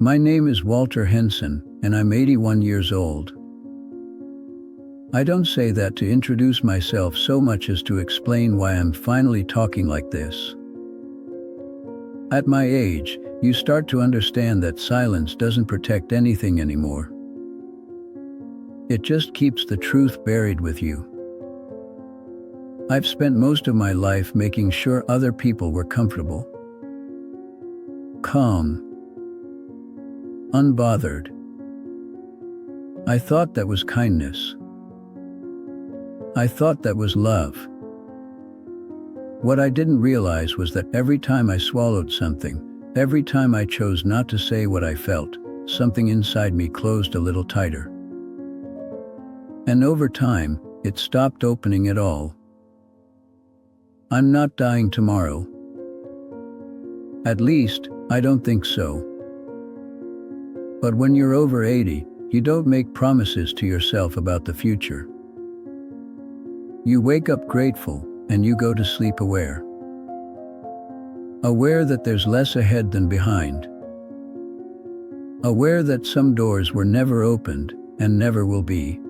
My name is Walter Henson, and I'm 81 years old. I don't say that to introduce myself so much as to explain why I'm finally talking like this. At my age, you start to understand that silence doesn't protect anything anymore. It just keeps the truth buried with you. I've spent most of my life making sure other people were comfortable, calm, unbothered. I thought that was kindness. I thought that was love. What I didn't realize was that every time I swallowed something, every time I chose not to say what I felt, something inside me closed a little tighter. And over time, it stopped opening at all. I'm not dying tomorrow. At least, I don't think so. But when you're over 80, you don't make promises to yourself about the future. You wake up grateful, and you go to sleep aware. Aware that there's less ahead than behind. Aware that some doors were never opened, and never will be.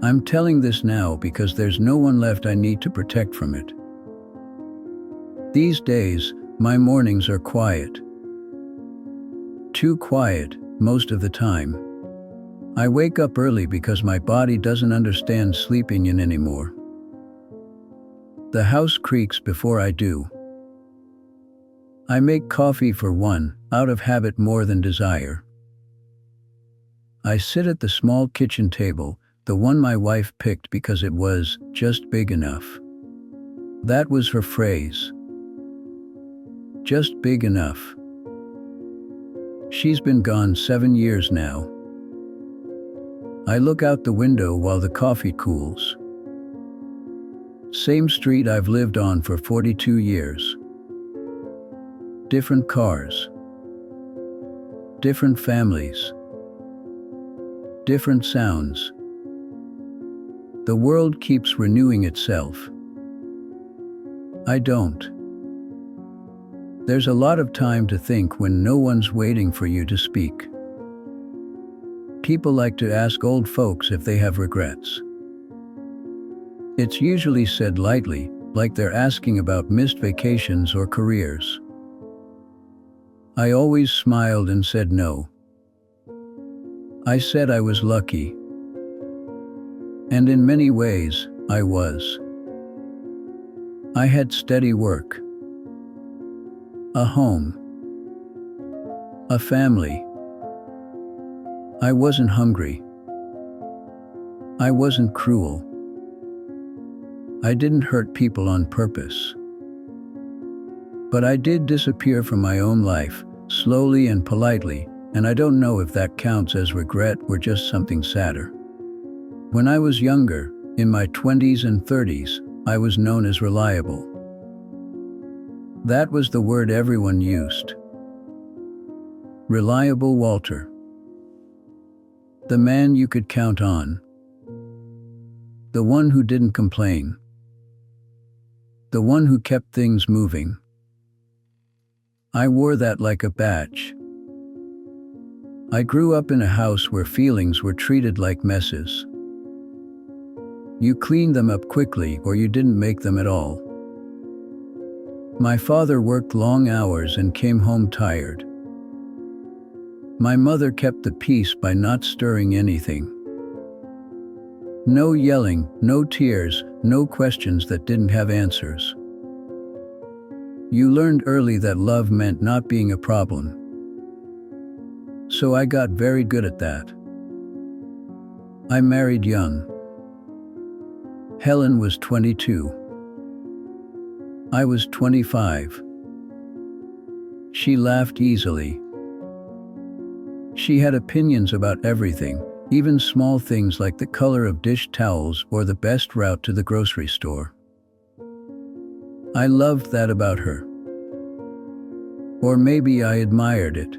I'm telling this now because there's no one left I need to protect from it. These days, my mornings are quiet. Too quiet, most of the time. I wake up early because my body doesn't understand sleeping in anymore. The house creaks before I do. I make coffee for one, out of habit more than desire. I sit at the small kitchen table, the one my wife picked because it was just big enough. That was her phrase. Just big enough. She's been gone 7 years now. I look out the window while the coffee cools. Same street I've lived on for 42 years. Different cars. Different families. Different sounds. The world keeps renewing itself. I don't. There's a lot of time to think when no one's waiting for you to speak. People like to ask old folks if they have regrets. It's usually said lightly, like they're asking about missed vacations or careers. I always smiled and said no. I said I was lucky. And in many ways, I was. I had steady work. A home. A family. I wasn't hungry. I wasn't cruel. I didn't hurt people on purpose. But I did disappear from my own life, slowly and politely, and I don't know if that counts as regret or just something sadder. When I was younger, in my 20s and 30s, I was known as reliable. That was the word everyone used. Reliable Walter. The man you could count on. The one who didn't complain. The one who kept things moving. I wore that like a badge. I grew up in a house where feelings were treated like messes. You cleaned them up quickly or you didn't make them at all. My father worked long hours and came home tired. My mother kept the peace by not stirring anything. No yelling, no tears, no questions that didn't have answers. You learned early that love meant not being a problem. So I got very good at that. I married young. Helen was 22. I was 25. She laughed easily. She had opinions about everything, even small things like the color of dish towels or the best route to the grocery store. I loved that about her. Or maybe I admired it.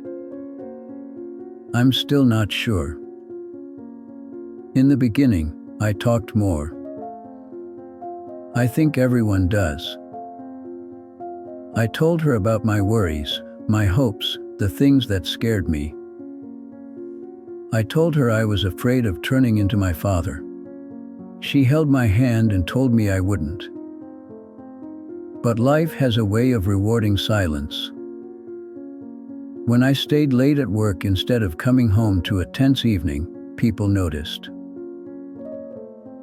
I'm still not sure. In the beginning, I talked more. I think everyone does. I told her about my worries, my hopes, the things that scared me. I told her I was afraid of turning into my father. She held my hand and told me I wouldn't. But life has a way of rewarding silence. When I stayed late at work instead of coming home to a tense evening, people noticed.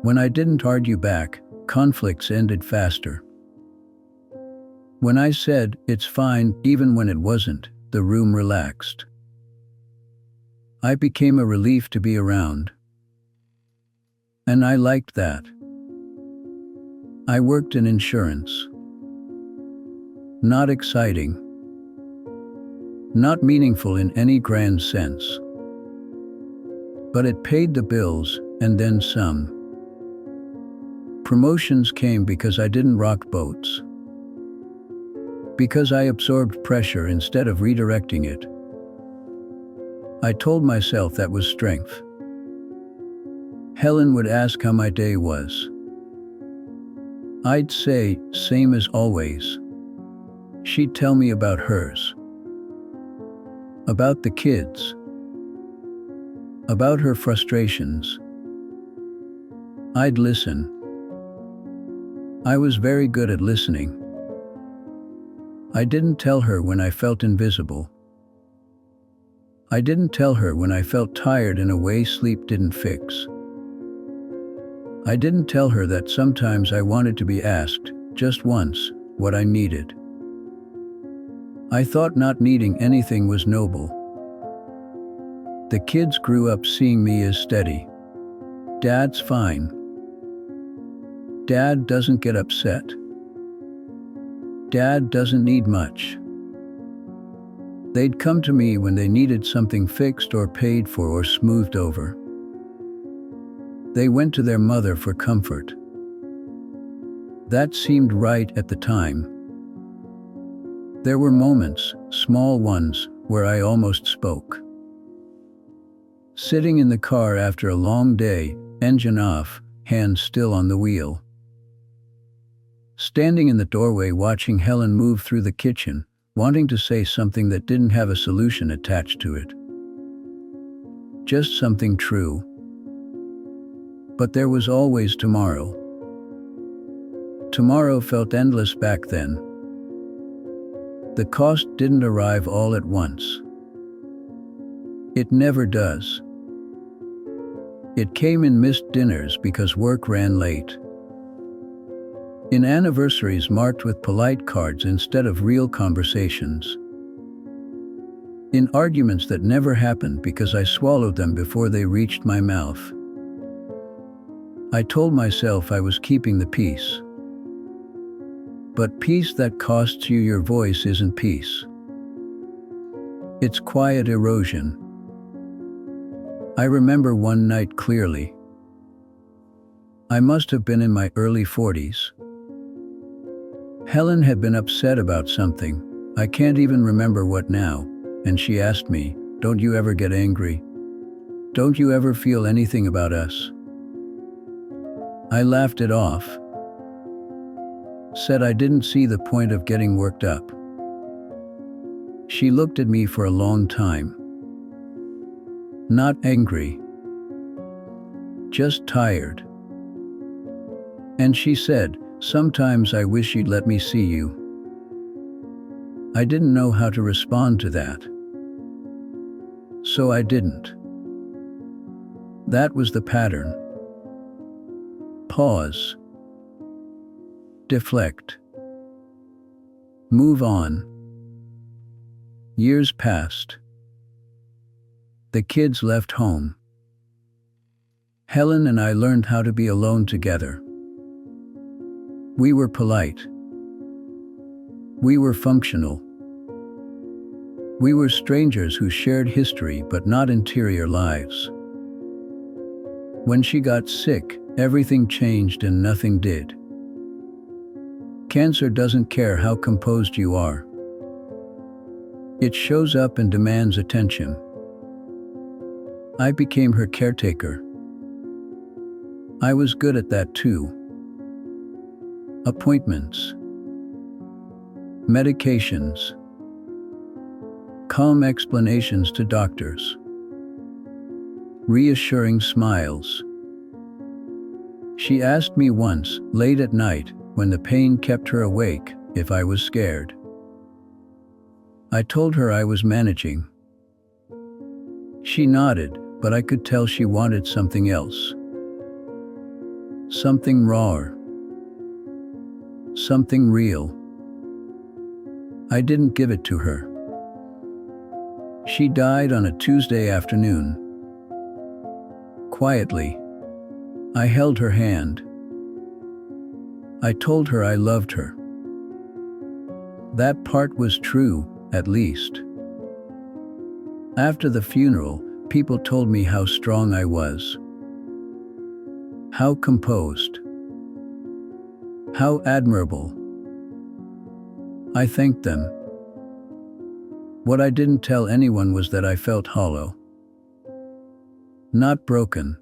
When I didn't argue back, conflicts ended faster. When I said, "It's fine," even when it wasn't, the room relaxed. I became a relief to be around. And I liked that. I worked in insurance. Not exciting. Not meaningful in any grand sense. But it paid the bills, and then some. Promotions came because I didn't rock boats. Because I absorbed pressure instead of redirecting it. I told myself that was strength. Helen would ask how my day was. I'd say, "Same as always." She'd tell me about hers. About the kids. About her frustrations. I'd listen. I was very good at listening. I didn't tell her when I felt invisible. I didn't tell her when I felt tired in a way sleep didn't fix. I didn't tell her that sometimes I wanted to be asked, just once, what I needed. I thought not needing anything was noble. The kids grew up seeing me as steady. Dad's fine. Dad doesn't get upset. Dad doesn't need much. They'd come to me when they needed something fixed or paid for or smoothed over. They went to their mother for comfort. That seemed right at the time. There were moments, small ones, where I almost spoke. Sitting in the car after a long day, engine off, hands still on the wheel. Standing in the doorway watching Helen move through the kitchen, wanting to say something that didn't have a solution attached to it. Just something true. But there was always tomorrow. Tomorrow felt endless back then. The cost didn't arrive all at once. It never does. It came in missed dinners because work ran late. In anniversaries marked with polite cards instead of real conversations. In arguments that never happened because I swallowed them before they reached my mouth. I told myself I was keeping the peace. But peace that costs you your voice isn't peace. It's quiet erosion. I remember one night clearly. I must have been in my early 40s. Helen had been upset about something, I can't even remember what now, and she asked me, "Don't you ever get angry? Don't you ever feel anything about us?" I laughed it off. Said I didn't see the point of getting worked up. She looked at me for a long time. Not angry. Just tired. And she said, "Sometimes I wish you'd let me see you." I didn't know how to respond to that. So I didn't. That was the pattern. Pause. Deflect. Move on. Years passed. The kids left home. Helen and I learned how to be alone together. We were polite. We were functional. We were strangers who shared history but not interior lives. When she got sick, everything changed and nothing did. Cancer doesn't care how composed you are. It shows up and demands attention. I became her caretaker. I was good at that too. Appointments. Medications. calm explanations to doctors, reassuring smiles. She asked me once, late at night, when the pain kept her awake, if I was scared. I told her I was managing. She nodded, but I could tell she wanted something else. Something rawer. Something real. I didn't give it to her. She died on a Tuesday afternoon. Quietly, I held her hand. I told her I loved her. That part was true, at least. After the funeral, people told me how strong I was, how composed, how admirable. I thanked them. What I didn't tell anyone was that I felt hollow. Not broken.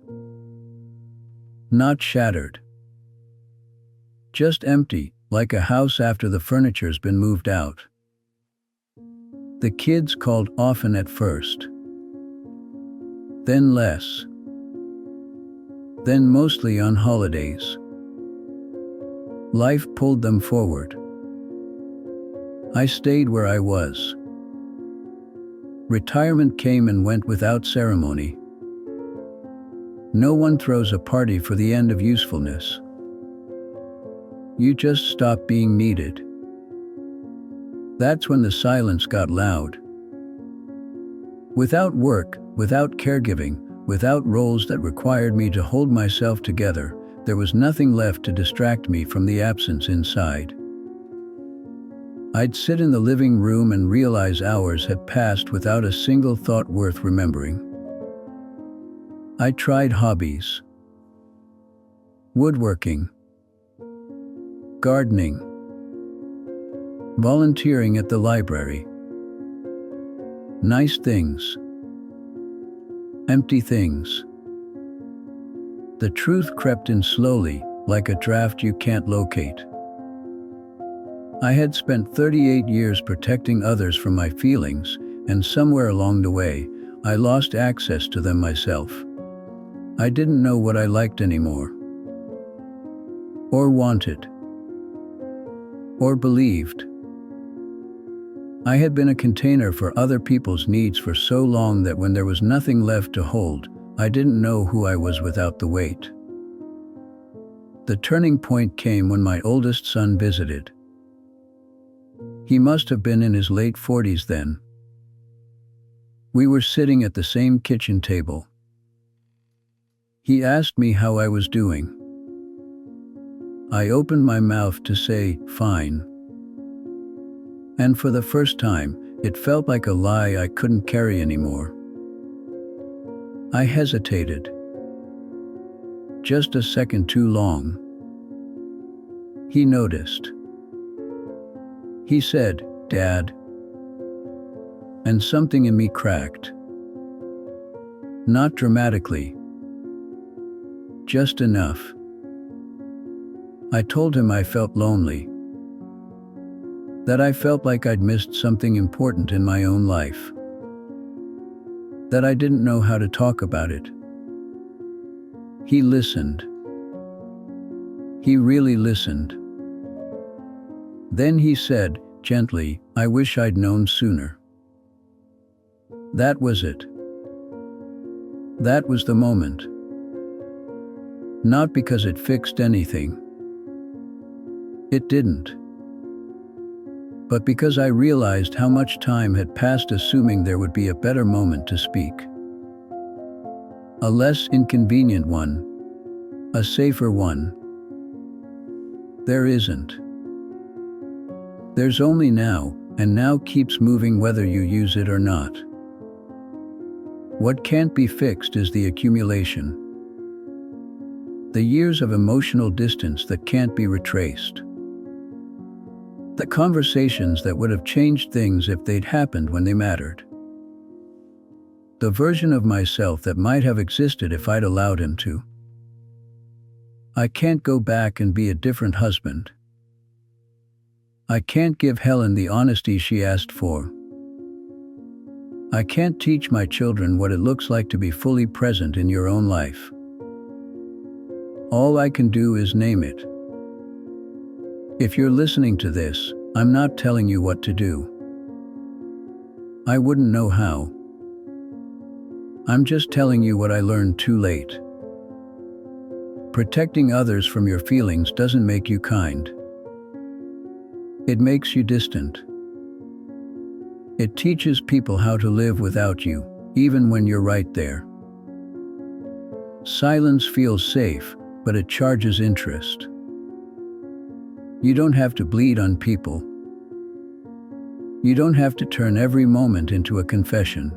Not shattered. Just empty, like a house after the furniture's been moved out. The kids called often at first. Then less. Then mostly on holidays. Life pulled them forward. I stayed where I was. Retirement came and went without ceremony. No one throws a party for the end of usefulness. You just stop being needed. That's when the silence got loud. Without work, without caregiving, without roles that required me to hold myself together, there was nothing left to distract me from the absence inside. I'd sit in the living room and realize hours had passed without a single thought worth remembering. I tried hobbies. Woodworking. Gardening. Volunteering at the library. Nice things. Empty things. The truth crept in slowly, like a draft you can't locate. I had spent 38 years protecting others from my feelings, and somewhere along the way, I lost access to them myself. I didn't know what I liked anymore. Or wanted. Or believed. I had been a container for other people's needs for so long that when there was nothing left to hold, I didn't know who I was without the weight. The turning point came when my oldest son visited. He must have been in his late 40s then. We were sitting at the same kitchen table. He asked me how I was doing. I opened my mouth to say, fine. And for the first time, it felt like a lie I couldn't carry anymore. I hesitated. Just a second too long. He noticed. He said, "Dad." And something in me cracked. Not dramatically. Just enough. I told him I felt lonely. That I felt like I'd missed something important in my own life. That I didn't know how to talk about it. He listened. He really listened. Then he said, gently, "I wish I'd known sooner." That was it. That was the moment. Not because it fixed anything. It didn't. But because I realized how much time had passed assuming there would be a better moment to speak. A less inconvenient one. A safer one. There isn't. There's only now, and now keeps moving whether you use it or not. What can't be fixed is the accumulation. The years of emotional distance that can't be retraced. The conversations that would have changed things if they'd happened when they mattered. The version of myself that might have existed if I'd allowed him to. I can't go back and be a different husband. I can't give Helen the honesty she asked for. I can't teach my children what it looks like to be fully present in your own life. All I can do is name it. If you're listening to this, I'm not telling you what to do. I wouldn't know how. I'm just telling you what I learned too late. Protecting others from your feelings doesn't make you kind. It makes you distant. It teaches people how to live without you, even when you're right there. Silence feels safe, but it charges interest. You don't have to bleed on people. You don't have to turn every moment into a confession.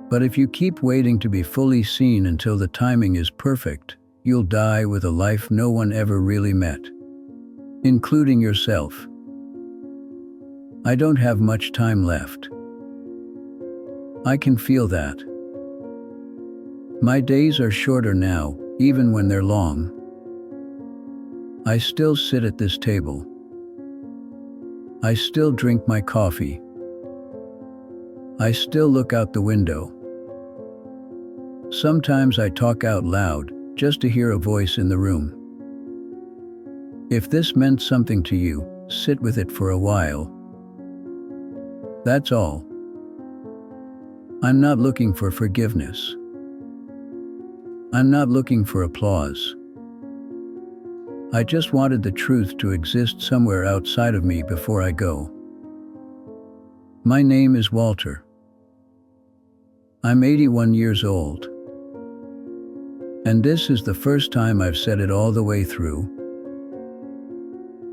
But if you keep waiting to be fully seen until the timing is perfect, you'll die with a life no one ever really met, including yourself. I don't have much time left. I can feel that. My days are shorter now, even when they're long. I still sit at this table. I still drink my coffee. I still look out the window. Sometimes I talk out loud, just to hear a voice in the room. If this meant something to you, sit with it for a while. That's all. I'm not looking for forgiveness. I'm not looking for applause. I just wanted the truth to exist somewhere outside of me before I go. My name is Walter. I'm 81 years old. And this is the first time I've said it all the way through.